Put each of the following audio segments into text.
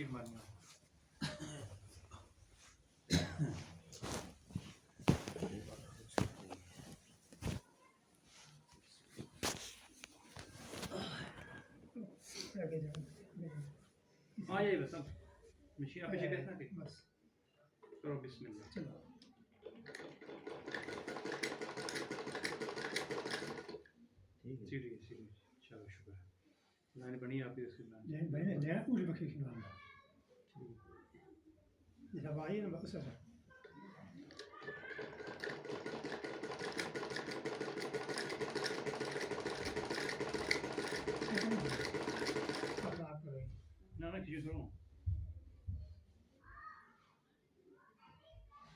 sheet मारनी हाँ यही बस अब मशीन आप पीछे कैसे बस करो बिस्मिल्लाह चलो ठीक है चलो शुक्र है लाइन बनी आपकी उसकी लाइन बनी नया पूरी बखी की लाइन जब आई ना बस सर ना किसी करो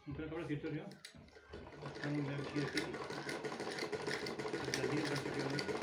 उनका थोड़ा खींचो रहे हो हम मैं खींच के जल्दी कर सकते हो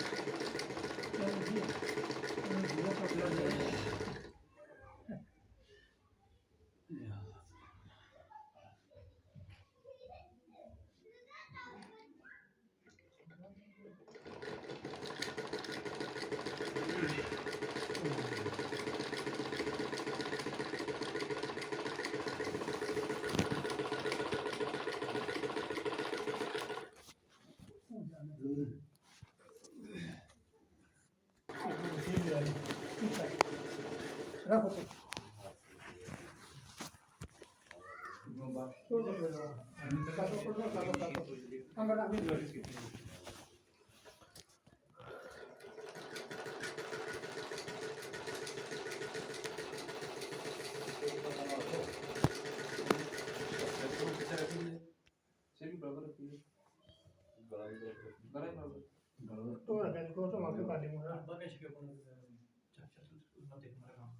तो रखें को तो माफी कर दूंगा बनेश के ऊपर चल मत देख मेरा काम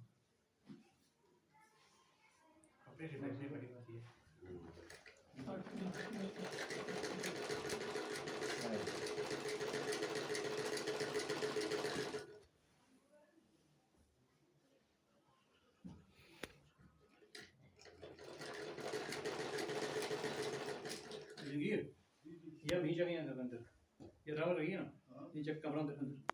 अपने रिफ्लेक्स से बड़ी बात है ये भी जगह अंदर ये रबर रही है ना ये जग कमरा अंदर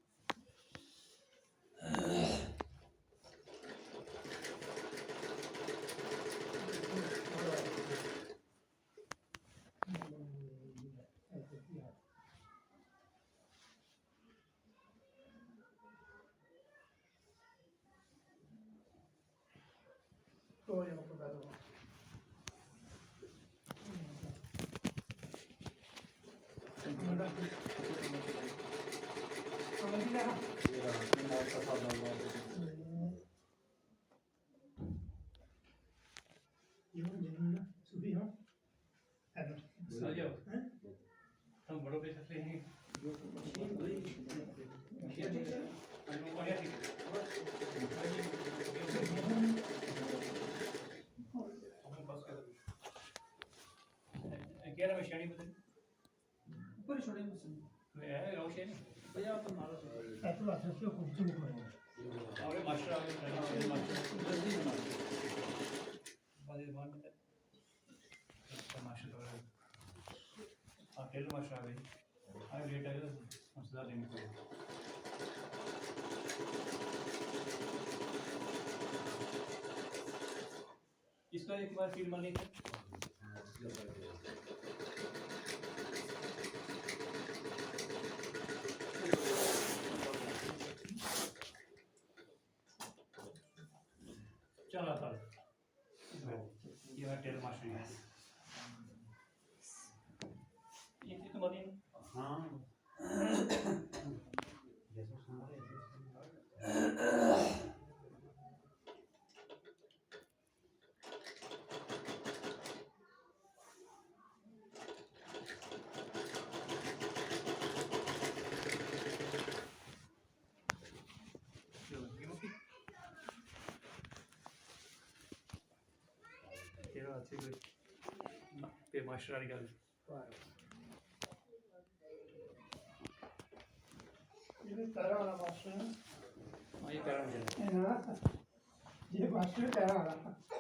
तो ये को बता दो हम बड़ों पे सकते हैं क्या ना मशीनी बदल ऊपर छोड़े मुझसे है रोशनी भैया आप मारो ऐसे बात है क्यों कुछ नहीं करो और मास्टर आ गए मास्टर जल्दी बना बाद में मास्टर टेलर मास्टर आ गए आए लेट आए तो मसला लेने को इसका एक बार फील्ड मारने का चलो था ये टेलर मास्टर है ये तो मरीन हाँ तेरा अच्छे पे मास्टर वाली गल ये तारा वाला मास्टर है हाँ ये पैरा मुझे ये मास्टर पैरा वाला